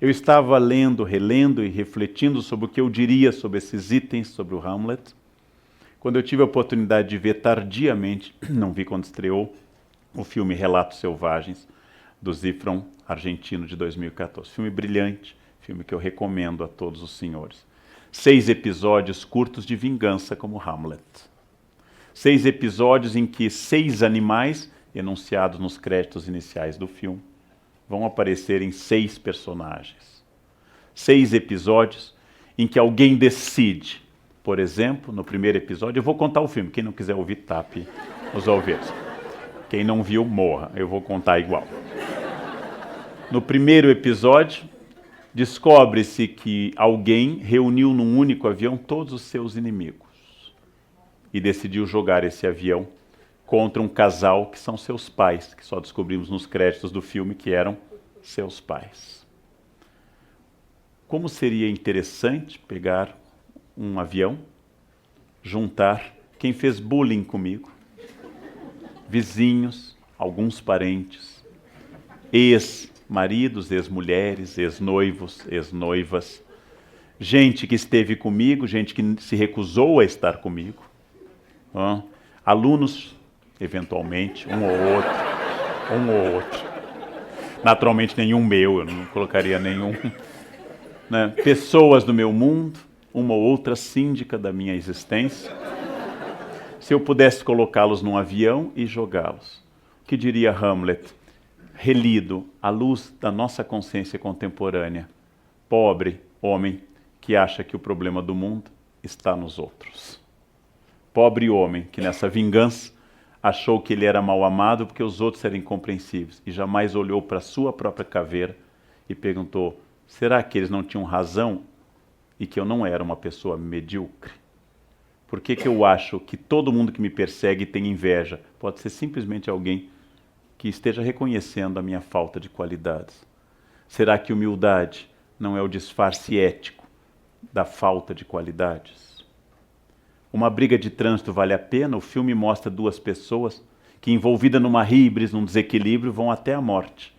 Eu estava lendo, relendo e refletindo sobre o que eu diria sobre esses itens, sobre o Hamlet, quando eu tive a oportunidade de ver tardiamente, não vi quando estreou, o filme Relatos Selvagens, do Zifrón, argentino, de 2014. Filme brilhante, filme que eu recomendo a todos os senhores. 6 episódios curtos de vingança como Hamlet. 6 episódios em que 6 animais, enunciados nos créditos iniciais do filme, vão aparecer em 6 personagens. 6 episódios em que alguém decide. Por exemplo, no primeiro episódio, eu vou contar o filme. Quem não quiser ouvir, tape os ouvidos. Quem não viu, morra. Eu vou contar igual. No primeiro episódio, descobre-se que alguém reuniu num único avião todos os seus inimigos e decidiu jogar esse avião contra um casal que são seus pais, que só descobrimos nos créditos do filme que eram seus pais. Como seria interessante pegar um avião, juntar quem fez bullying comigo, vizinhos, alguns parentes, ex-maridos, ex-mulheres, ex-noivos, ex-noivas, gente que esteve comigo, gente que se recusou a estar comigo, alunos, eventualmente, um ou outro. Naturalmente nenhum meu, eu não colocaria nenhum. Né? Pessoas do meu mundo, uma ou outra síndica da minha existência. Se eu pudesse colocá-los num avião e jogá-los, o que diria Hamlet, relido à luz da nossa consciência contemporânea? Pobre homem que acha que o problema do mundo está nos outros. Pobre homem que nessa vingança achou que ele era mal amado porque os outros eram incompreensíveis e jamais olhou para a sua própria caveira e perguntou, será que eles não tinham razão e que eu não era uma pessoa medíocre? Por que eu acho que todo mundo que me persegue tem inveja? Pode ser simplesmente alguém que esteja reconhecendo a minha falta de qualidades. Será que humildade não é o disfarce ético da falta de qualidades? Uma briga de trânsito vale a pena? O filme mostra 2 pessoas que, envolvidas numa híbris, num desequilíbrio, vão até a morte.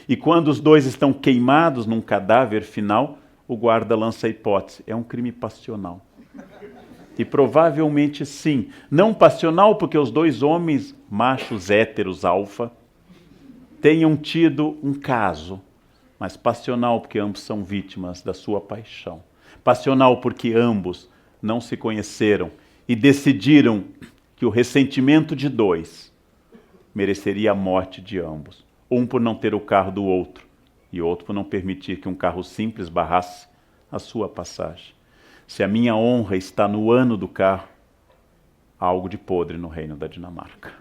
E quando os 2 estão queimados num cadáver final, o guarda lança a hipótese, é um crime passional. E provavelmente sim. Não passional porque os 2 homens, machos, héteros, alfa, tenham tido um caso, mas passional porque ambos são vítimas da sua paixão. Passional porque ambos não se conheceram e decidiram que o ressentimento de 2 mereceria a morte de ambos. Um por não ter o carro do outro e outro por não permitir que um carro simples barrasse a sua passagem. Se a minha honra está no ano do carro, há algo de podre no reino da Dinamarca.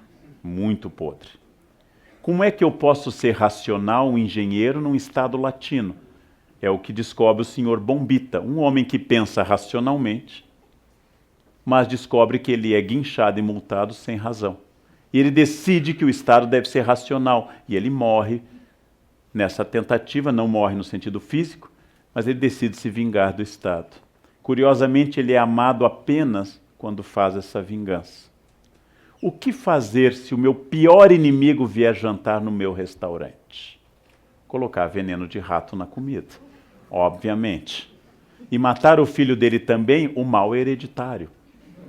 Muito podre. Como é que eu posso ser racional, um engenheiro, num estado latino? É o que descobre o senhor Bombita, um homem que pensa racionalmente, mas descobre que ele é guinchado e multado sem razão. E ele decide que o Estado deve ser racional. E ele morre nessa tentativa, não morre no sentido físico, mas ele decide se vingar do Estado. Curiosamente, ele é amado apenas quando faz essa vingança. O que fazer se o meu pior inimigo vier jantar no meu restaurante? Colocar veneno de rato na comida, obviamente. E matar o filho dele também, o mal é hereditário.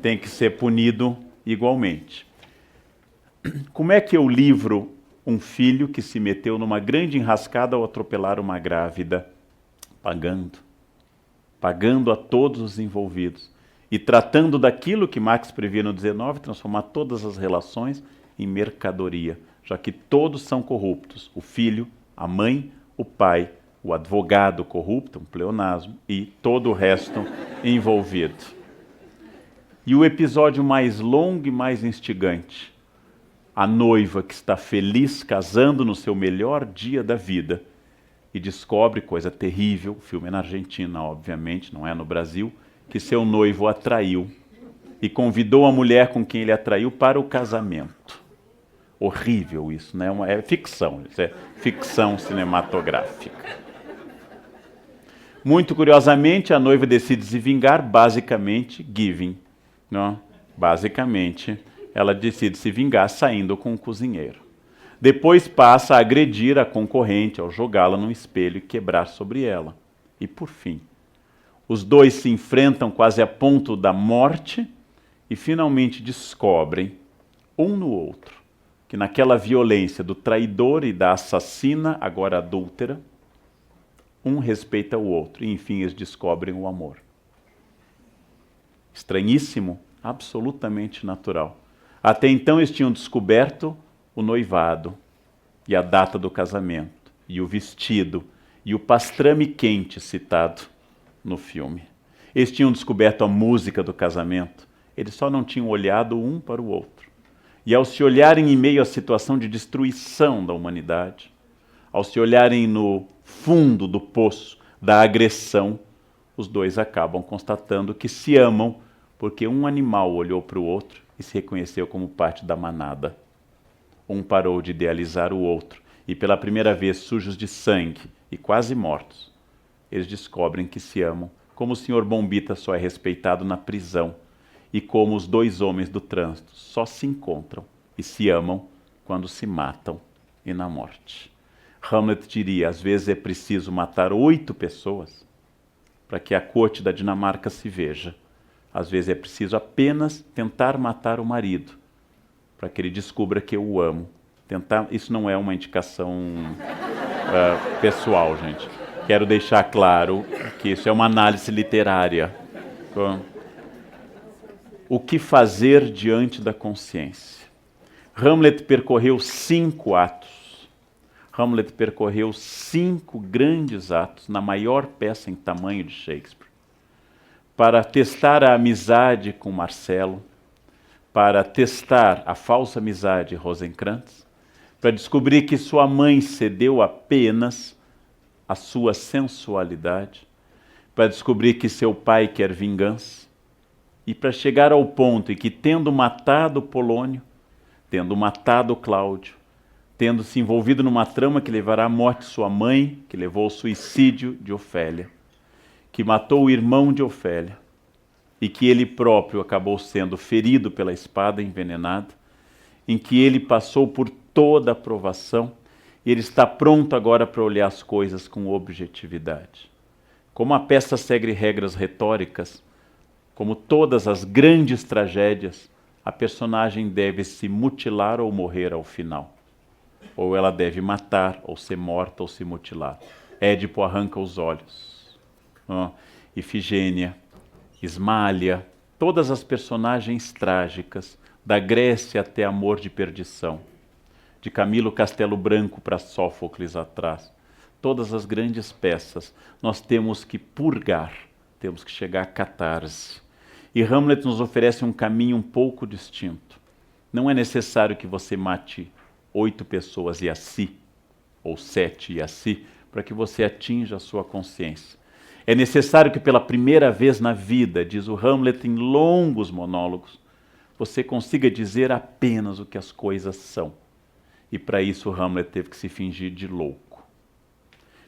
Tem que ser punido igualmente. Como é que eu livro um filho que se meteu numa grande enrascada ao atropelar uma grávida? Pagando a todos os envolvidos. E tratando daquilo que Marx previa no 19, transformar todas as relações em mercadoria, já que todos são corruptos. O filho, a mãe, o pai, o advogado corrupto, um pleonasmo, e todo o resto envolvido. E o episódio mais longo e mais instigante, a noiva que está feliz casando no seu melhor dia da vida e descobre, coisa terrível, o filme é na Argentina, obviamente, não é no Brasil, que seu noivo a traiu e convidou a mulher com quem ele a traiu para o casamento. Horrível isso, né? É ficção, isso é ficção cinematográfica. Muito curiosamente, a noiva decide se vingar, basicamente, giving. Não? Basicamente, ela decide se vingar saindo com o cozinheiro. Depois passa a agredir a concorrente ao jogá-la num espelho e quebrar sobre ela. E por fim, os dois se enfrentam quase a ponto da morte e finalmente descobrem, um no outro, que naquela violência do traidor e da assassina, agora adúltera, um respeita o outro e enfim eles descobrem o amor. Estranhíssimo, absolutamente natural. Até então eles tinham descoberto o noivado e a data do casamento e o vestido e o pastrame quente citado no filme. Eles tinham descoberto a música do casamento, eles só não tinham olhado um para o outro. E ao se olharem em meio à situação de destruição da humanidade, ao se olharem no fundo do poço da agressão, os dois acabam constatando que se amam porque um animal olhou para o outro e se reconheceu como parte da manada. Um parou de idealizar o outro e pela primeira vez sujos de sangue e quase mortos, eles descobrem que se amam, como o Sr. Bombita só é respeitado na prisão e como os dois homens do trânsito só se encontram e se amam quando se matam e na morte. Hamlet diria, às vezes é preciso matar 8 pessoas para que a corte da Dinamarca se veja. Às vezes é preciso apenas tentar matar o marido para que ele descubra que eu o amo. Isso não é uma indicação pessoal, gente. Quero deixar claro que isso é uma análise literária. O que fazer diante da consciência? Hamlet percorreu 5 atos. Hamlet percorreu 5 grandes atos na maior peça em tamanho de Shakespeare, para testar a amizade com Marcelo, para testar a falsa amizade de Rosencrantz, para descobrir que sua mãe cedeu apenas à sua sensualidade, para descobrir que seu pai quer vingança, e para chegar ao ponto em que, tendo matado Polônio, tendo matado Cláudio, tendo se envolvido numa trama que levará à morte de sua mãe, que levou ao suicídio de Ofélia, que matou o irmão de Ofélia, e que ele próprio acabou sendo ferido pela espada envenenada, em que ele passou por toda a provação, e ele está pronto agora para olhar as coisas com objetividade. Como a peça segue regras retóricas, como todas as grandes tragédias, a personagem deve se mutilar ou morrer ao final. Ou ela deve matar, ou ser morta, ou se mutilar. Édipo arranca os olhos. Ifigênia, Ismália, todas as personagens trágicas, da Grécia até Amor de Perdição, de Camilo Castelo Branco para Sófocles atrás, todas as grandes peças, nós temos que purgar, temos que chegar à catarse. E Hamlet nos oferece um caminho um pouco distinto. Não é necessário que você mate 8 pessoas e a si, ou 7 e a si, para que você atinja a sua consciência. É necessário que pela primeira vez na vida, diz o Hamlet em longos monólogos, você consiga dizer apenas o que as coisas são. E para isso Hamlet teve que se fingir de louco.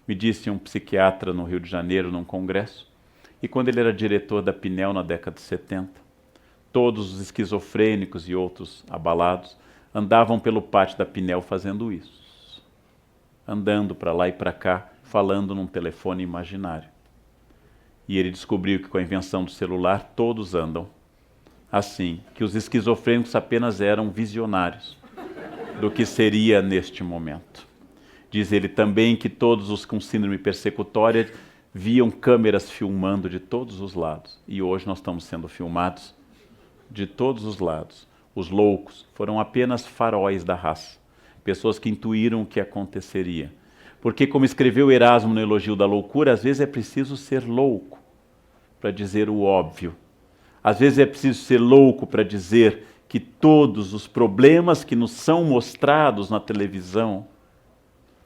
Me disse um psiquiatra no Rio de Janeiro, num congresso, e quando ele era diretor da Pinel na década de 70, todos os esquizofrênicos e outros abalados andavam pelo pátio da Pinel fazendo isso. Andando para lá e para cá, falando num telefone imaginário. E ele descobriu que com a invenção do celular todos andam assim, que os esquizofrênicos apenas eram visionários do que seria neste momento. Diz ele também que todos os com síndrome persecutória viam câmeras filmando de todos os lados. E hoje nós estamos sendo filmados de todos os lados. Os loucos foram apenas faróis da raça, pessoas que intuíram o que aconteceria. Porque, como escreveu Erasmo no Elogio da Loucura, às vezes é preciso ser louco para dizer o óbvio. Às vezes é preciso ser louco para dizer que todos os problemas que nos são mostrados na televisão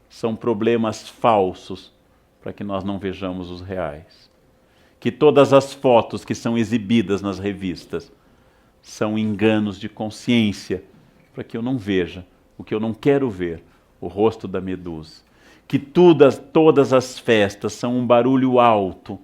são problemas falsos, para que nós não vejamos os reais. Que todas as fotos que são exibidas nas revistas são enganos de consciência, para que eu não veja o que eu não quero ver, o rosto da Medusa. Que todas as festas são um barulho alto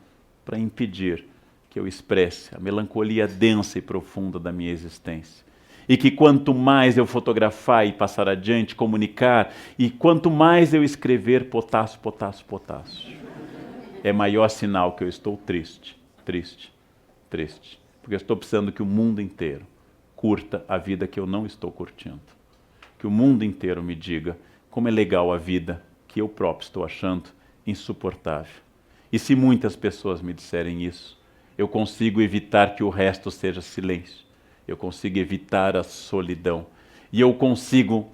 para impedir que eu expresse a melancolia densa e profunda da minha existência. E que quanto mais eu fotografar e passar adiante, comunicar, e quanto mais eu escrever potássio, potássio, potássio, é maior sinal que eu estou triste, triste, triste. Porque eu estou precisando que o mundo inteiro curta a vida que eu não estou curtindo. Que o mundo inteiro me diga como é legal a vida que eu próprio estou achando insuportável. E se muitas pessoas me disserem isso, eu consigo evitar que o resto seja silêncio. Eu consigo evitar a solidão. E eu consigo,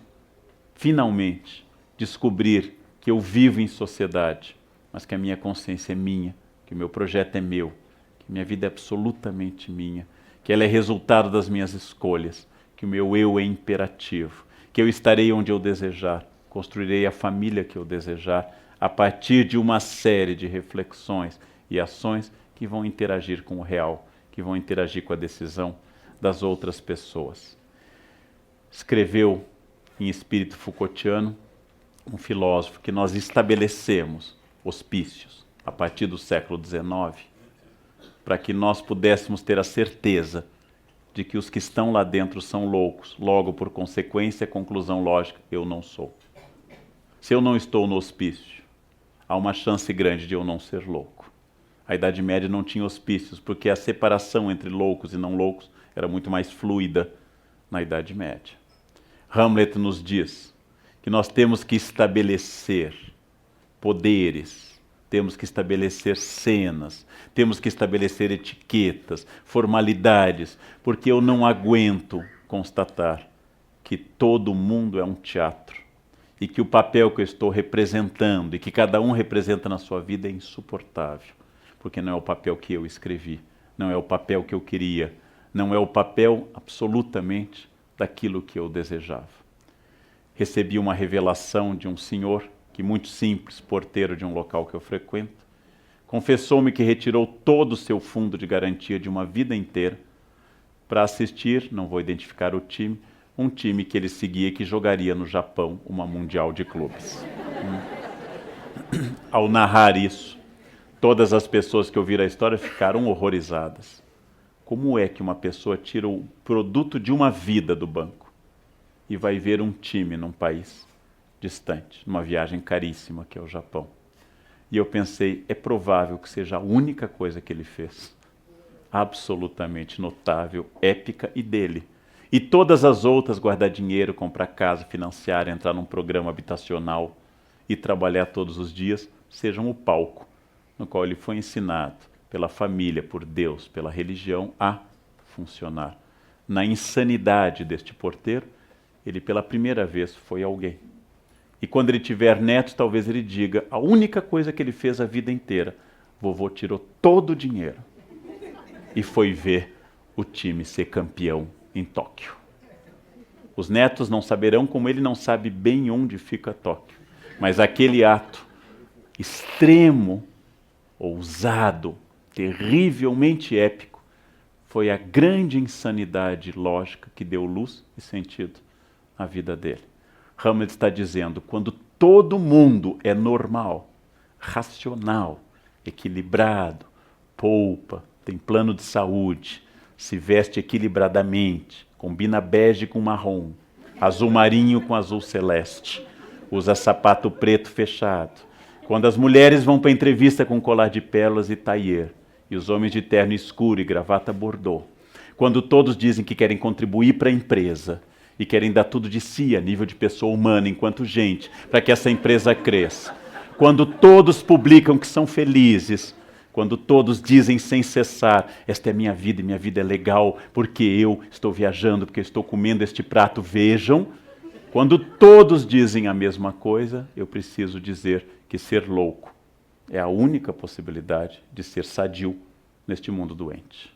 finalmente, descobrir que eu vivo em sociedade, mas que a minha consciência é minha, que o meu projeto é meu, que minha vida é absolutamente minha, que ela é resultado das minhas escolhas, que o meu eu é imperativo, que eu estarei onde eu desejar, construirei a família que eu desejar, a partir de uma série de reflexões e ações que vão interagir com o real, que vão interagir com a decisão das outras pessoas. Escreveu em espírito Foucaultiano um filósofo que nós estabelecemos hospícios a partir do século XIX para que nós pudéssemos ter a certeza de que os que estão lá dentro são loucos, logo por consequência, conclusão lógica, eu não sou. Se eu não estou no hospício, há uma chance grande de eu não ser louco. A Idade Média não tinha hospícios, porque a separação entre loucos e não loucos era muito mais fluida na Idade Média. Hamlet nos diz que nós temos que estabelecer poderes, temos que estabelecer cenas, temos que estabelecer etiquetas, formalidades, porque eu não aguento constatar que todo mundo é um teatro e que o papel que eu estou representando e que cada um representa na sua vida é insuportável, porque não é o papel que eu escrevi, não é o papel que eu queria, não é o papel absolutamente daquilo que eu desejava. Recebi uma revelação de um senhor, que muito simples, porteiro de um local que eu frequento, confessou-me que retirou todo o seu fundo de garantia de uma vida inteira para assistir, não vou identificar o time, um time que ele seguia e que jogaria no Japão uma mundial de clubes. Ao narrar isso, todas as pessoas que ouviram a história ficaram horrorizadas. Como é que uma pessoa tira o produto de uma vida do banco e vai ver um time num país distante, numa viagem caríssima que é o Japão? E eu pensei, é provável que seja a única coisa que ele fez, absolutamente notável, épica e dele. E todas as outras, guardar dinheiro, comprar casa, financiar, entrar num programa habitacional e trabalhar todos os dias, sejam o palco no qual ele foi ensinado pela família, por Deus, pela religião, a funcionar. Na insanidade deste porteiro, ele pela primeira vez foi alguém. E quando ele tiver netos, talvez ele diga, a única coisa que ele fez a vida inteira, vovô tirou todo o dinheiro e foi ver o time ser campeão em Tóquio. Os netos não saberão, como ele não sabe bem onde fica Tóquio, mas aquele ato extremo, ousado, terrivelmente épico, foi a grande insanidade lógica que deu luz e sentido à vida dele. Hamlet está dizendo, quando todo mundo é normal, racional, equilibrado, poupa, tem plano de saúde, se veste equilibradamente, combina bege com marrom, azul marinho com azul celeste, usa sapato preto fechado. Quando as mulheres vão para a entrevista com colar de pérolas e tailleur, e os homens de terno escuro e gravata bordô. Quando todos dizem que querem contribuir para a empresa e querem dar tudo de si a nível de pessoa humana enquanto gente, para que essa empresa cresça. Quando todos publicam que são felizes, quando todos dizem sem cessar, esta é minha vida e minha vida é legal porque eu estou viajando, porque eu estou comendo este prato, vejam. Quando todos dizem a mesma coisa, eu preciso dizer que ser louco é a única possibilidade de ser sadio neste mundo doente.